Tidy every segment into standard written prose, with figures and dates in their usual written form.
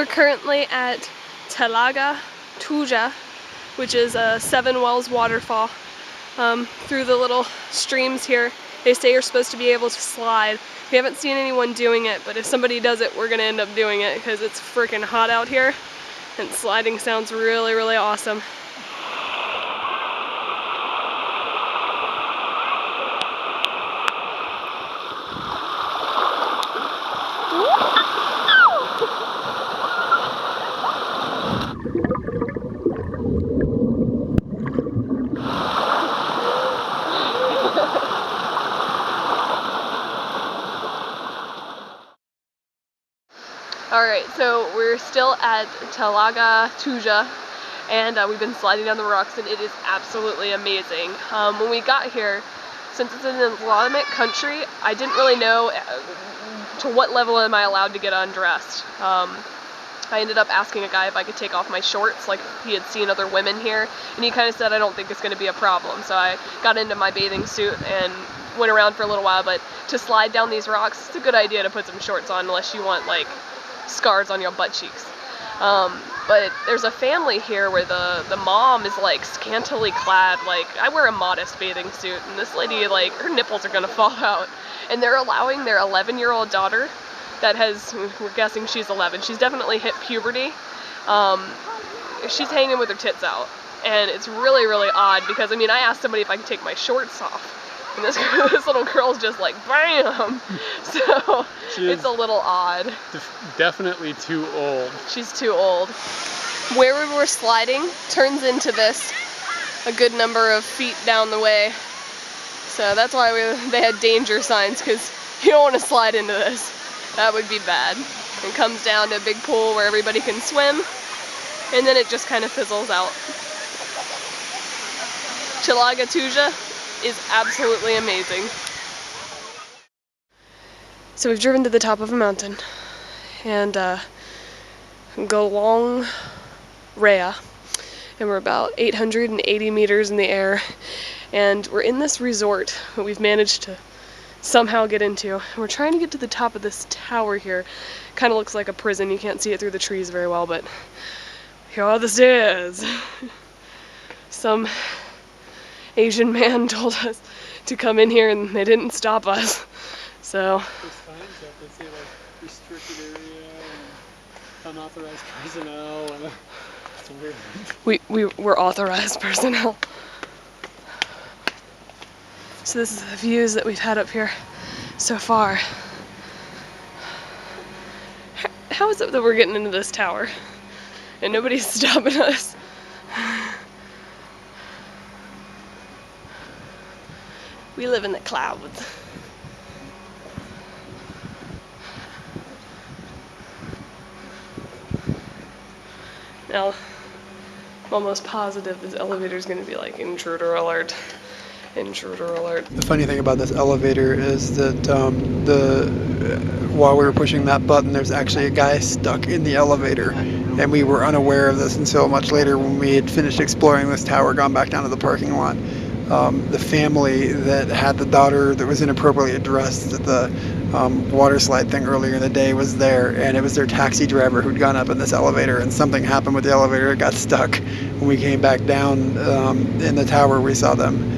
We're currently at Taga Tuja, which is a 7 wells waterfall. Through the little streams here, they say you're supposed to be able to slide. We haven't seen anyone doing it, but if somebody does it, we're gonna end up doing it because it's freaking hot out here, and sliding sounds really, really awesome. Alright, so we're still at Taga Tuja, and we've been sliding down the rocks, and it is absolutely amazing. When we got here, since it's an Islamic country, I didn't really know to what level am I allowed to get undressed. I ended up asking a guy if I could take off my shorts, like he had seen other women here, and he kind of said I don't think it's going to be a problem. So I got into my bathing suit and went around for a little while, but to slide down these rocks, it's a good idea to put some shorts on unless you want like scars on your butt cheeks. But there's a family here where the mom is like scantily clad. Like, I wear a modest bathing suit, and this lady, like, her nipples are gonna fall out. And they're allowing their 11-year-old daughter that has, we're guessing she's 11, she's definitely hit puberty. She's hanging with her tits out. And it's really, really odd because, I mean, I asked somebody if I could take my shorts off. And this little girl's just like, bam! So it's a little odd. Definitely too old. She's too old. Where we were sliding turns into this a good number of feet down the way. So that's why they had danger signs, because you don't want to slide into this. That would be bad. It comes down to a big pool where everybody can swim, and then it just kind of fizzles out. Taga Tuja is absolutely amazing. So we've driven to the top of a mountain, and go long Rhea, and we're about 880 meters in the air, and we're in this resort that we've managed to somehow get into. We're trying to get to the top of this tower here. Kind of looks like a prison. You can't see it through the trees very well, but here are the stairs. Some Asian man told us to come in here, and they didn't stop us. So there's signs up that say like restricted area and unauthorized personnel, and it's weird. We're authorized personnel. So this is the views that we've had up here so far. How is it that we're getting into this tower and nobody's stopping us? We live in the clouds. Now, I'm almost positive this elevator is going to be like intruder alert. Intruder alert. The funny thing about this elevator is that while we were pushing that button, there's actually a guy stuck in the elevator, and we were unaware of this until much later when we had finished exploring this tower, gone back down to the parking lot. The family that had the daughter that was inappropriately dressed at the water slide thing earlier in the day was there, and it was their taxi driver who'd gone up in this elevator, and something happened with the elevator. It got stuck. When we came back down in the tower, we saw them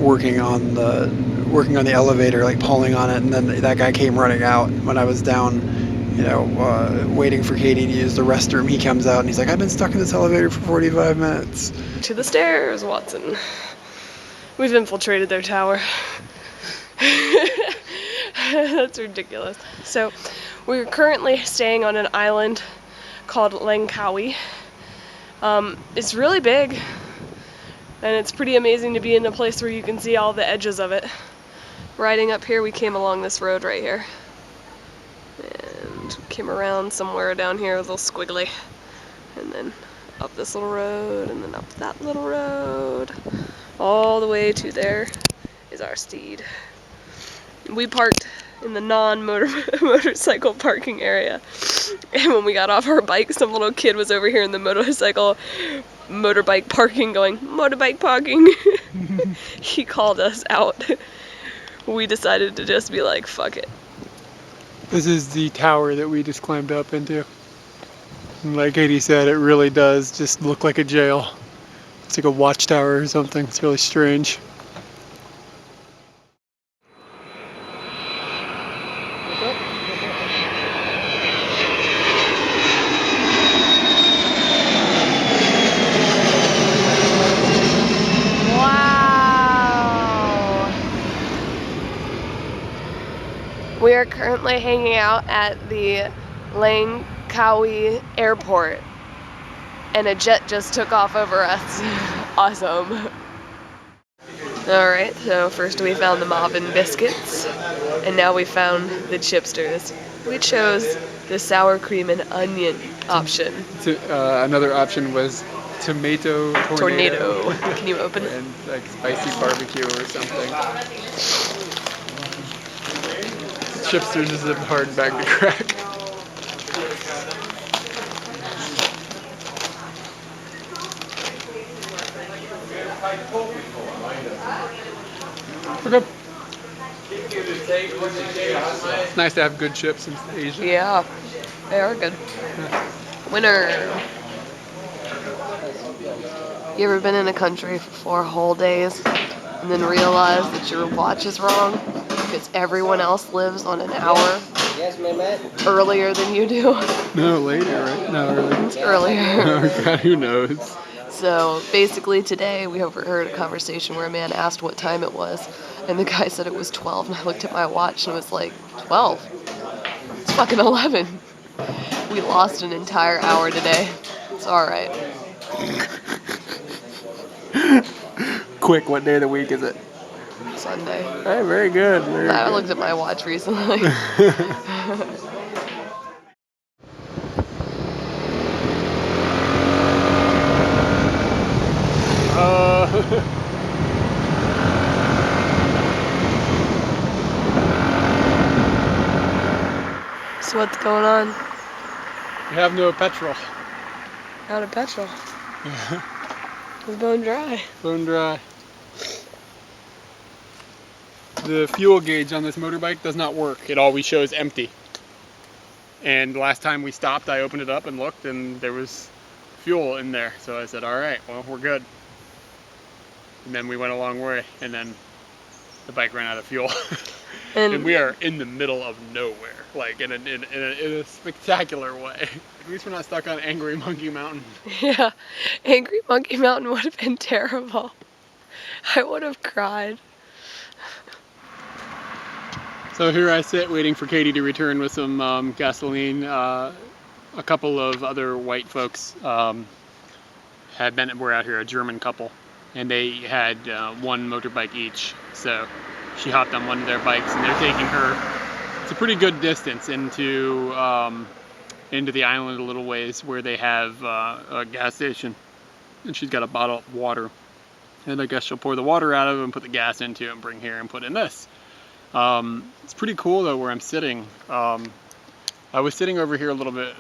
working on the elevator, like pulling on it, and then that guy came running out. When I was down, waiting for Katie to use the restroom, he comes out and he's like, I've been stuck in this elevator for 45 minutes. To the stairs, Watson. We've infiltrated their tower. That's ridiculous. So we're currently staying on an island called Langkawi. It's really big, and it's pretty amazing to be in a place where you can see all the edges of it. Riding up here, we came along this road right here. And came around somewhere down here, a little squiggly. And then up this little road, and then up that little road. All the way to there is our steed. We parked in the non-motorcycle parking area. And when we got off our bike, some little kid was over here in the motorbike parking going, motorbike parking. He called us out. We decided to just be like, fuck it. This is the tower that we just climbed up into. And like Katie said, it really does just look like a jail. It's like a watchtower or something. It's really strange. Wow! We are currently hanging out at the Langkawi airport, and a jet just took off over us. Awesome. Alright, so first we found the Marvin biscuits, and now we found the chipsters. We chose the sour cream and onion option. Another option was tomato tornado. Can you open it? And like spicy barbecue or something. Chipsters is a hard bag to crack. Okay. It's nice to have good chips in Asia. Yeah, they are good. Winner. You ever been in a country for 4 whole days and then realize that your watch is wrong because everyone else lives on an hour earlier than you do? No, later, right? No, earlier. It's earlier. Oh, God, who knows? So basically today we overheard a conversation where a man asked what time it was, and the guy said it was 12, and I looked at my watch and it was like, 12? It's fucking 11. We lost an entire hour today. It's alright. Quick, what day of the week is it? Sunday. Hey, very good. I looked at my watch recently. So what's going on? We have no petrol. Out of petrol. It's bone dry. Bone dry. The fuel gauge on this motorbike does not work. It always shows empty. And the last time we stopped, I opened it up and looked, and there was fuel in there. So I said, all right, well, we're good. And then we went a long way, and then the bike ran out of fuel. And we are in the middle of nowhere, like in a spectacular way. At least we're not stuck on Angry Monkey Mountain. Yeah, Angry Monkey Mountain would have been terrible. I would have cried. So here I sit waiting for Katie to return with some gasoline. A couple of other white folks were out here, a German couple, and they had one motorbike each. So she hopped on one of their bikes, and they're taking her. It's a pretty good distance into the island a little ways, where they have a gas station, and she's got a bottle of water, and I guess she'll pour the water out of it and put the gas into it and bring here and put in this. It's pretty cool though where I'm sitting. I was sitting over here a little bit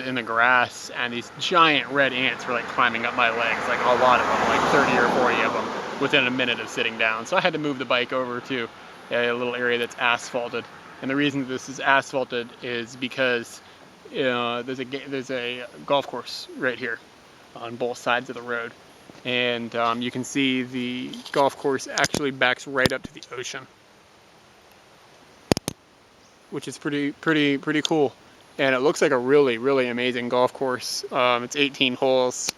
in the grass, and these giant red ants were like climbing up my legs, like a lot of them, like 30 or 40 of them within a minute of sitting down. So I had to move the bike over to a little area that's asphalted. And the reason this is asphalted is because there's a golf course right here on both sides of the road. And you can see the golf course actually backs right up to the ocean, which is pretty cool. And it looks like a really amazing golf course. It's 18 holes,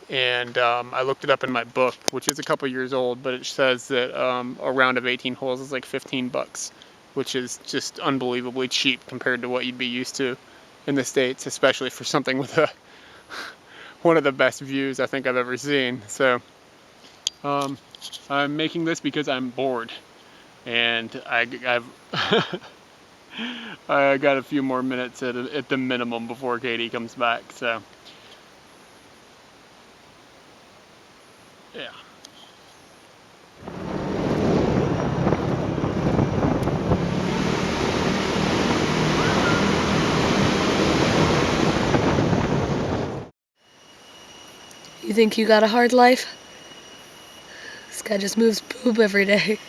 and I looked it up in my book, which is a couple years old, but it says that a round of 18 holes is like $15, which is just unbelievably cheap compared to what you'd be used to in the States, especially for something with one of the best views I think I've ever seen. So I'm making this because I'm bored, and I've I got a few more minutes at the minimum before Katie comes back, so yeah. You think you got a hard life? This guy just moves poop every day.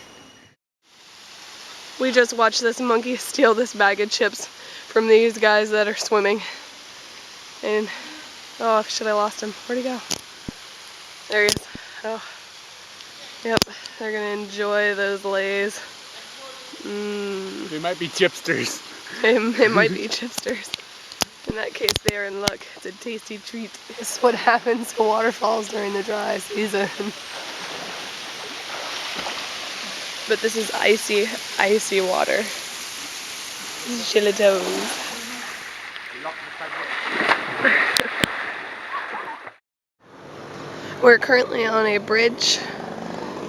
We just watched this monkey steal this bag of chips from these guys that are swimming. And, oh, shit, I lost him. Where'd he go? There he is. Oh, yep, they're gonna enjoy those Lays. They might be chipsters. They might be chipsters. In that case, they are in luck. It's a tasty treat. This is what happens to waterfalls during the dry season. But this is icy, icy water. Chili toes. We're currently on a bridge.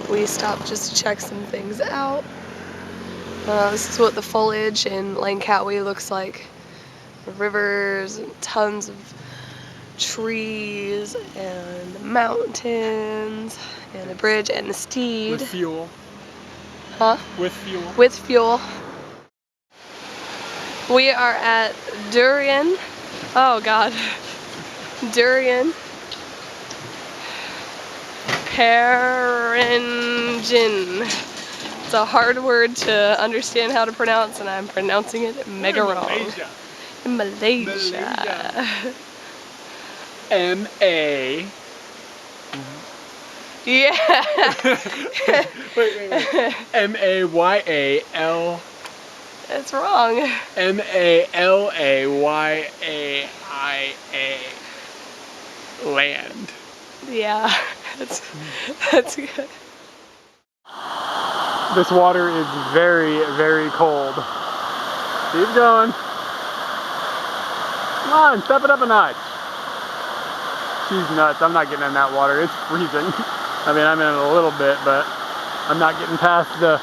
We stopped just to check some things out. This is what the foliage in Langkawi looks like. Rivers and tons of trees and mountains and a bridge and the steed. With fuel. Huh? With fuel. With fuel. We are at Durian. Oh God. Durian Parin. It's a hard word to understand how to pronounce, and I'm pronouncing it mega wrong. Malaysia. In Malaysia. M-A. Yeah. wait. M-A-Y-A-L. That's wrong. M-A-L-A-Y-A-I-A. Land. Yeah, that's good. This water is very, very cold. Keep going. Come on, step it up a notch. She's nuts. I'm not getting in that water. It's freezing. I mean, I'm in it a little bit, but I'm not getting past the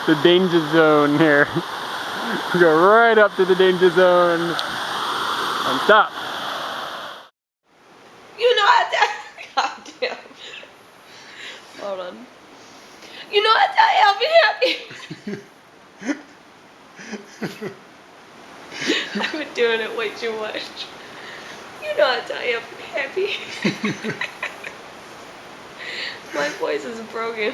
the danger zone here. Go right up to the danger zone and stop. You know what? God damn. Hold on. You know what? I'll be happy. I've been doing it way too much. You know what? I am happy. My voice is broken.